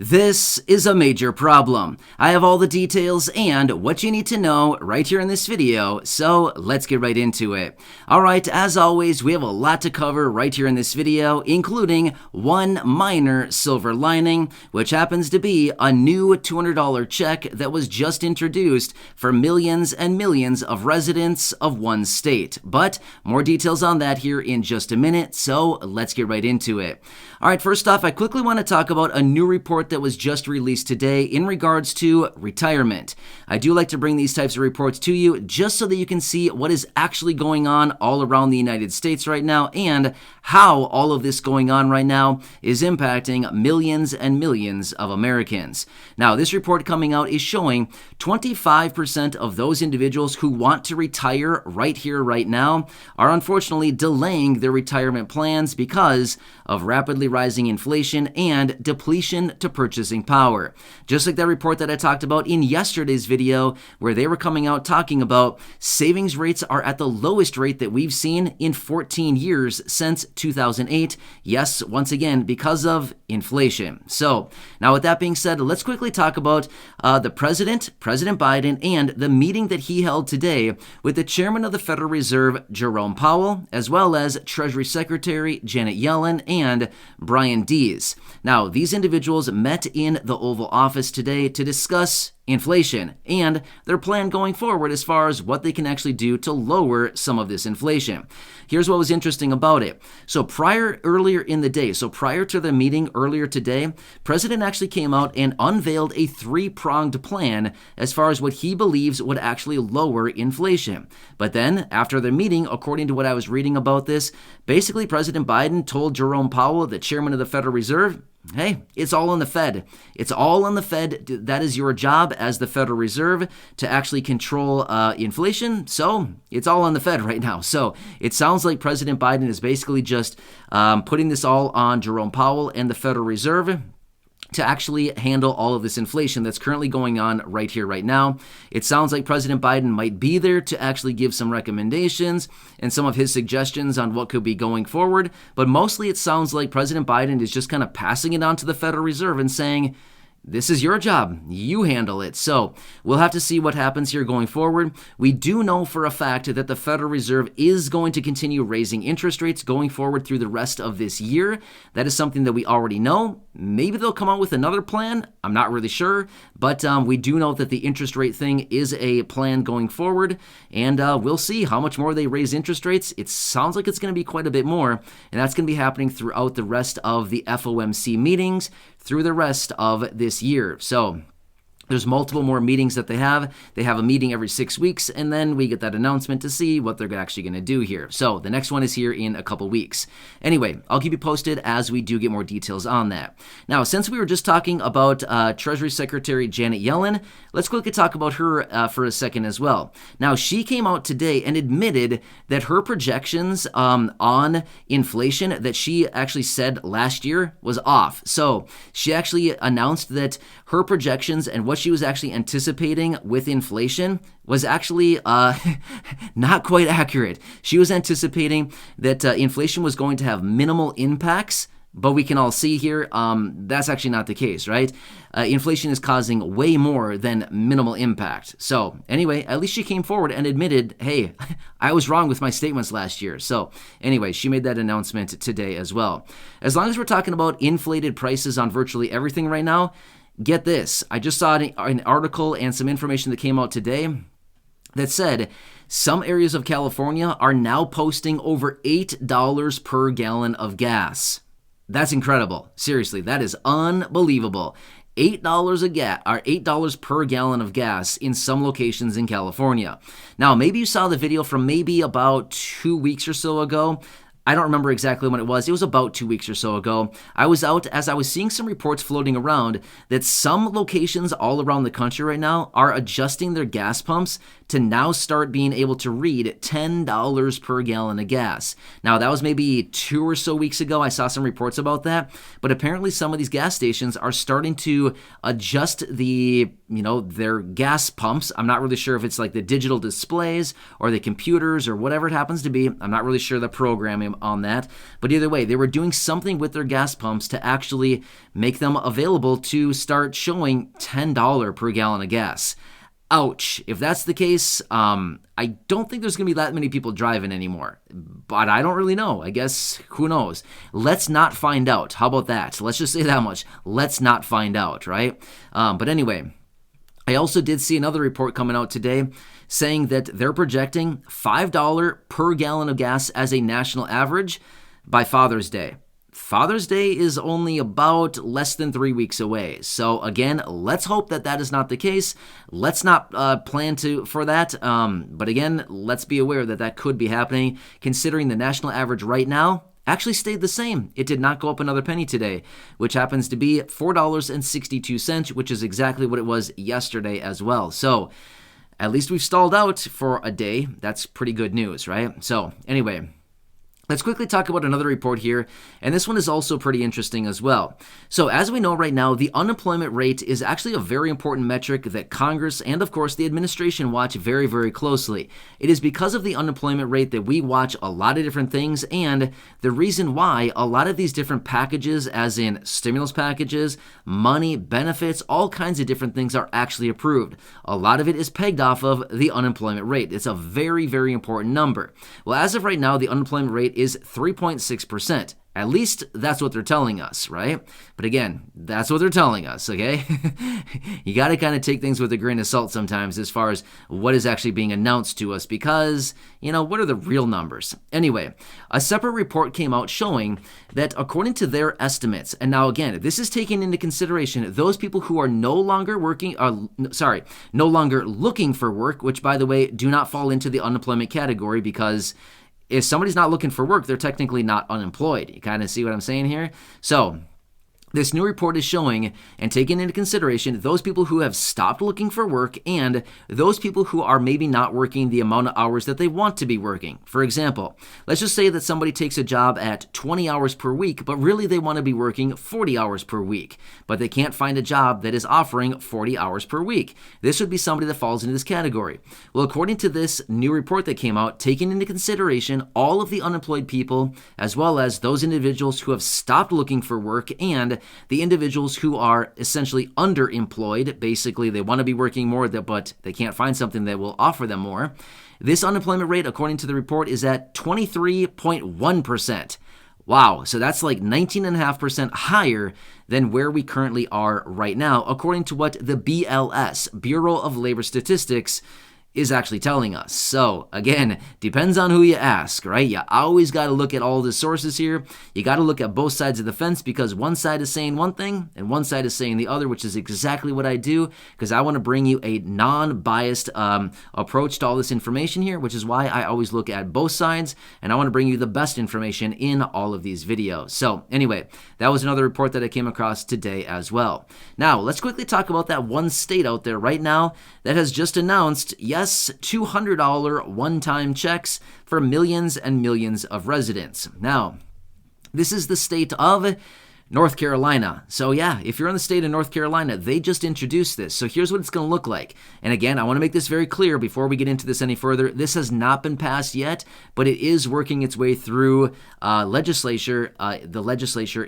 This is a major problem. I have all the details and what you need to know right here in this video, so let's get right into it. Alright, as always, we have a lot to cover right here in this video, including one minor silver lining, which happens to be a new $200 check that was just introduced for millions and millions of residents of one state. But more details on that here in just a minute, so let's get right into it. Alright, first off, I quickly want to talk about a new report that was just released today in regards to retirement. I do like to bring these types of reports to you just so that you can see what is actually going on all around the United States right now and how all of this going on right now is impacting millions and millions of Americans. Now, this report coming out is showing 25% of those individuals who want to retire right here, right now, are unfortunately delaying their retirement plans because of rapidly rising inflation and depletion to purchasing power. Just like that report that I talked about in yesterday's video, where they were coming out talking about savings rates are at the lowest rate that we've seen in 14 years since 2008. Yes, once again, because of inflation. So now with that being said, let's quickly talk about the President Biden, and the meeting that he held today with the Chairman of the Federal Reserve, Jerome Powell, as well as Treasury Secretary Janet Yellen and Brian Dees. Now, these individuals met in the Oval Office today to discuss inflation and their plan going forward as far as what they can actually do to lower some of this inflation. Here's what was interesting about it. So earlier in the day, prior to the meeting earlier today, President actually came out and unveiled a three-pronged plan as far as what he believes would actually lower inflation. But then after the meeting, according to what I was reading about this, basically President Biden told Jerome Powell, the chairman of the Federal Reserve, hey, it's all on the Fed. It's all on the Fed. That is your job as the Federal Reserve to actually control inflation. So it's all on the Fed right now. So it sounds like President Biden is basically just putting this all on Jerome Powell and the Federal Reserve to actually handle all of this inflation that's currently going on right here, right now. It sounds like President Biden might be there to actually give some recommendations and some of his suggestions on what could be going forward, but mostly it sounds like President Biden is just kind of passing it on to the Federal Reserve and saying, this is your job. You handle it. So we'll have to see what happens here going forward. We do know for a fact that the Federal Reserve is going to continue raising interest rates going forward through the rest of this year. That is something that we already know. Maybe they'll come out with another plan. I'm not really sure. But we do know that the interest rate thing is a plan going forward. And we'll see how much more they raise interest rates. It sounds like it's going to be quite a bit more. And that's going to be happening throughout the rest of the FOMC meetings through the rest of this year. So there's multiple more meetings that they have. They have a meeting every 6 weeks, and then we get that announcement to see what they're actually going to do here. So the next one is here in a couple weeks. Anyway, I'll keep you posted as we do get more details on that. Now, since we were just talking about Treasury Secretary Janet Yellen, let's quickly talk about her for a second as well. Now, she came out today and admitted that her projections on inflation that she actually said last year was off. So she actually announced that her projections and what she was actually anticipating with inflation was actually not quite accurate. She was anticipating that inflation was going to have minimal impacts, but we can all see here that's actually not the case, right? Inflation is causing way more than minimal impact. So anyway, at least she came forward and admitted, hey, I was wrong with my statements last year. So anyway, she made that announcement today as well. As long as we're talking about inflated prices on virtually everything right now, get this. I just saw an article and some information that came out today that said some areas of California are now posting over $8 per gallon of gas. That's incredible. Seriously, that is unbelievable. $8 per gallon of gas in some locations in California. Now, maybe you saw the video from maybe about 2 weeks or so ago. I don't remember exactly when it was. It was about 2 weeks or so ago. I was out as I was seeing some reports floating around that some locations all around the country right now are adjusting their gas pumps to now start being able to read $10 per gallon of gas. Now, that was maybe 2 or so weeks ago. I saw some reports about that, but apparently some of these gas stations are starting to adjust their gas pumps. I'm not really sure if it's like the digital displays or the computers or whatever it happens to be. I'm not really sure the programming on that, but either way, they were doing something with their gas pumps to actually make them available to start showing $10 per gallon of gas. Ouch. If that's the case, I don't think there's going to be that many people driving anymore. But I don't really know. I guess, who knows? Let's not find out. How about that? Let's just say that much. Let's not find out, right? But anyway, I also did see another report coming out today saying that they're projecting $5 per gallon of gas as a national average by Father's Day. Father's Day is only about less than 3 weeks away. So again, let's hope that that is not the case. Let's not plan for that. But again, let's be aware that that could be happening, considering the national average right now actually stayed the same. It did not go up another penny today, which happens to be $4.62, which is exactly what it was yesterday as well. So at least we've stalled out for a day. That's pretty good news, right? So anyway, let's quickly talk about another report here, and this one is also pretty interesting as well. So as we know right now, the unemployment rate is actually a very important metric that Congress and, of course, the administration watch very, very closely. It is because of the unemployment rate that we watch a lot of different things, and the reason why a lot of these different packages, as in stimulus packages, money, benefits, all kinds of different things are actually approved. A lot of it is pegged off of the unemployment rate. It's a very, very important number. Well, as of right now, the unemployment rate is 3.6%. At least that's what they're telling us, right? But again, that's what they're telling us, okay? You got to kind of take things with a grain of salt sometimes as far as what is actually being announced to us because, what are the real numbers? Anyway, a separate report came out showing that according to their estimates, and now again, this is taking into consideration those people who are no longer no longer looking for work, which by the way, do not fall into the unemployment category because if somebody's not looking for work, they're technically not unemployed. You kind of see what I'm saying here? So this new report is showing and taking into consideration those people who have stopped looking for work and those people who are maybe not working the amount of hours that they want to be working. For example, let's just say that somebody takes a job at 20 hours per week, but really they want to be working 40 hours per week, but they can't find a job that is offering 40 hours per week. This would be somebody that falls into this category. Well, according to this new report that came out, taking into consideration all of the unemployed people, as well as those individuals who have stopped looking for work and the individuals who are essentially underemployed, basically they want to be working more, but they can't find something that will offer them more. This unemployment rate, according to the report, is at 23.1%. Wow, so that's like 19.5% higher than where we currently are right now, according to what the BLS, Bureau of Labor Statistics, is actually telling us. So again, depends on who you ask, right? You always got to look at all the sources here. You got to look at both sides of the fence because one side is saying one thing and one side is saying the other, which is exactly what I do because I want to bring you a non-biased approach to all this information here, which is why I always look at both sides and I want to bring you the best information in all of these videos. So anyway, that was another report that I came across today as well. Now, let's quickly talk about that one state out there right now that has just announced, yes, $200 one-time checks for millions and millions of residents. Now, this is the state of North Carolina. So yeah, if you're in the state of North Carolina, they just introduced this. So here's what it's going to look like. And again, I want to make this very clear before we get into this any further. This has not been passed yet, but it is working its way through the legislature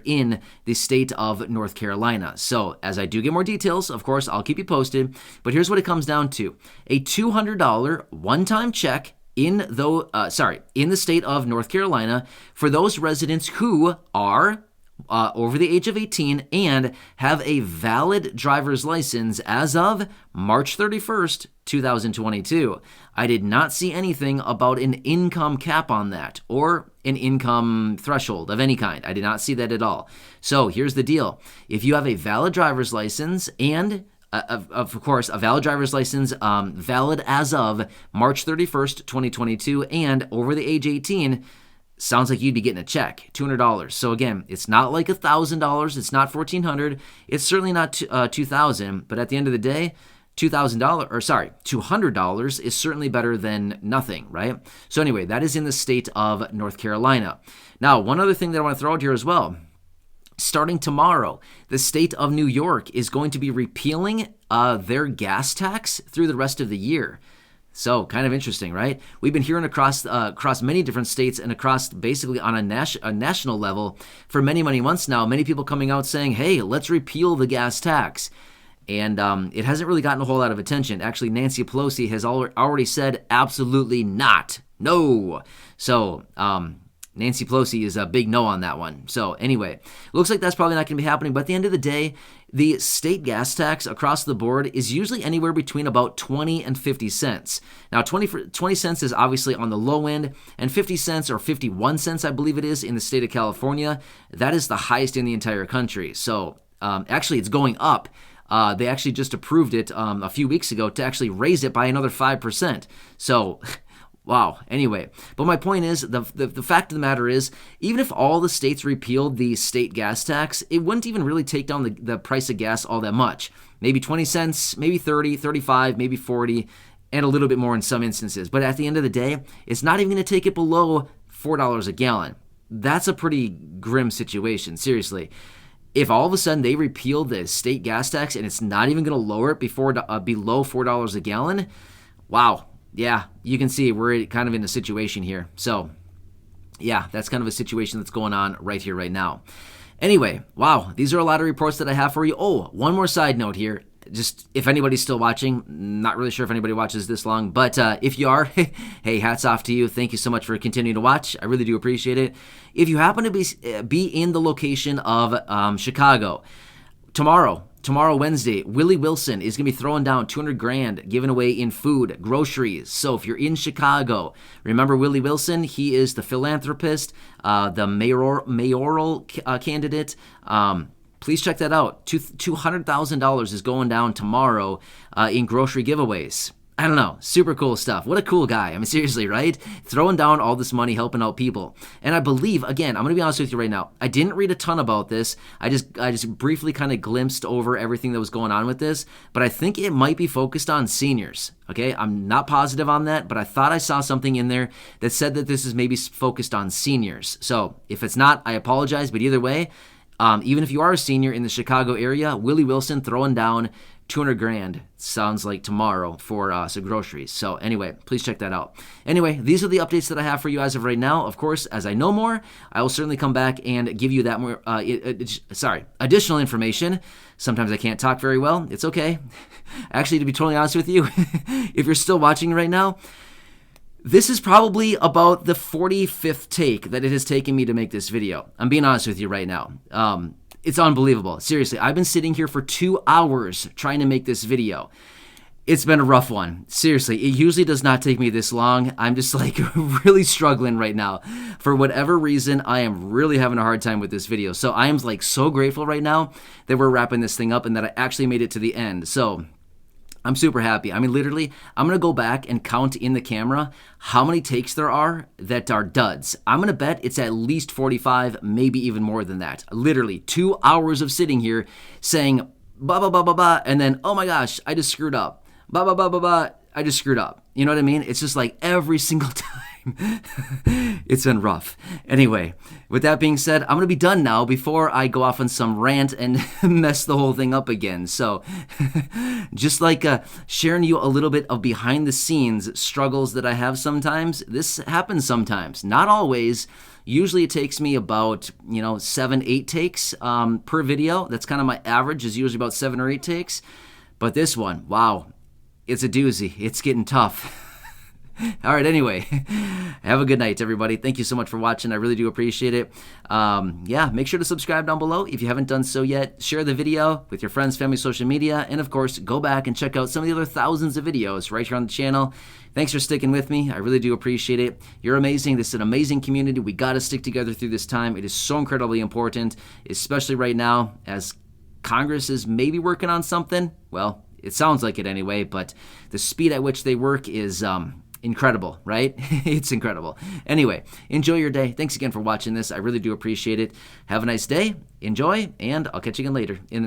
in the state of North Carolina. So as I do get more details, of course, I'll keep you posted. But here's what it comes down to. A $200 one-time check in the state of North Carolina for those residents who are over the age of 18 and have a valid driver's license as of March 31st, 2022. I did not see anything about an income cap on that or an income threshold of any kind. I did not see that at all. So here's the deal. If you have a valid driver's license and of course, a valid driver's license valid as of March 31st, 2022 and over the age 18, sounds like you'd be getting a check, $200. So again, it's not like $1,000. It's not $1,400. It's certainly not $2,000. But at the end of the day, $2,000, or sorry, $200 is certainly better than nothing, right? So anyway, that is in the state of North Carolina. Now, one other thing that I want to throw out here as well. Starting tomorrow, the state of New York is going to be repealing their gas tax through the rest of the year. So kind of interesting, right? We've been hearing across many different states and across basically on a national level for many, many months now, many people coming out saying, hey, let's repeal the gas tax. And it hasn't really gotten a whole lot of attention. Actually, Nancy Pelosi has already said absolutely not. No. So Nancy Pelosi is a big no on that one. So anyway, looks like that's probably not going to be happening. But at the end of the day, the state gas tax across the board is usually anywhere between about 20 and 50 cents. Now, 20 cents is obviously on the low end, and 50 cents or 51 cents, I believe it is, in the state of California, that is the highest in the entire country. So actually, it's going up. They actually just approved it a few weeks ago to actually raise it by another 5%. So, wow. Anyway, but my point is, the fact of the matter is, even if all the states repealed the state gas tax, it wouldn't even really take down the price of gas all that much. Maybe 20 cents, maybe 30, 35, maybe 40, and a little bit more in some instances. But at the end of the day, it's not even going to take it below $4 a gallon. That's a pretty grim situation, seriously. If all of a sudden they repeal the state gas tax and it's not even going to lower it below $4 a gallon, wow. Yeah, you can see we're kind of in a situation here. So, yeah, that's kind of a situation that's going on right here, right now. Anyway, wow, these are a lot of reports that I have for you. Oh, one more side note here. Just if anybody's still watching, not really sure if anybody watches this long, but if you are, hey, hats off to you. Thank you so much for continuing to watch. I really do appreciate it. If you happen to be in the location of Chicago, tomorrow, Wednesday, Willie Wilson is going to be throwing down $200,000 given away in food, groceries. So if you're in Chicago, remember Willie Wilson? He is the philanthropist, the mayoral candidate. Please check that out. $200,000 is going down tomorrow in grocery giveaways. I don't know, super cool stuff. What a cool guy. I mean, seriously, right? Throwing down all this money, helping out people. And I believe, again, I'm going to be honest with you right now, I didn't read a ton about this. I just briefly kind of glimpsed over everything that was going on with this, but I think it might be focused on seniors. Okay, I'm not positive on that, but I thought I saw something in there that said that this is maybe focused on seniors. So if it's not, I apologize, but either way, even if you are a senior in the Chicago area, Willie Wilson throwing down $200,000 sounds like tomorrow for some groceries. So anyway, please check that out. Anyway, these are the updates that I have for you as of right now. Of course, as I know more, I will certainly come back and give you that more, additional information. Sometimes I can't talk very well. It's okay. Actually, to be totally honest with you, if you're still watching right now, this is probably about the 45th take that it has taken me to make this video. I'm being honest with you right now. It's unbelievable. Seriously, I've been sitting here for 2 hours trying to make this video. It's been a rough one. Seriously, it usually does not take me this long. I'm just like really struggling right now. For whatever reason, I am really having a hard time with this video. So I am like so grateful right now that we're wrapping this thing up and that I actually made it to the end. So I'm super happy. I mean, literally, I'm going to go back and count in the camera how many takes there are that are duds. I'm going to bet it's at least 45, maybe even more than that. Literally, 2 hours of sitting here saying, blah, blah, blah, blah, blah, and then, oh my gosh, I just screwed up. Blah, blah, blah, blah, blah, I just screwed up. You know what I mean? It's just like every single time. It's been rough. Anyway, with that being said, I'm going to be done now before I go off on some rant and mess the whole thing up again. So just like sharing you a little bit of behind the scenes struggles that I have sometimes, this happens sometimes. Not always. Usually it takes me about, 7-8 takes per video. That's kind of my average, is usually about 7 or 8 takes. But this one, wow, it's a doozy. It's getting tough. All right, anyway, have a good night, everybody. Thank you so much for watching. I really do appreciate it. Make sure to subscribe down below if you haven't done so yet. Share the video with your friends, family, social media, and of course, go back and check out some of the other thousands of videos right here on the channel. Thanks for sticking with me. I really do appreciate it. You're amazing. This is an amazing community. We got to stick together through this time. It is so incredibly important, especially right now as Congress is maybe working on something. Well, it sounds like it anyway, but the speed at which they work is incredible, right? It's incredible. Anyway, enjoy your day. Thanks again for watching this. I really do appreciate it. Have a nice day. Enjoy, and I'll catch you again later in the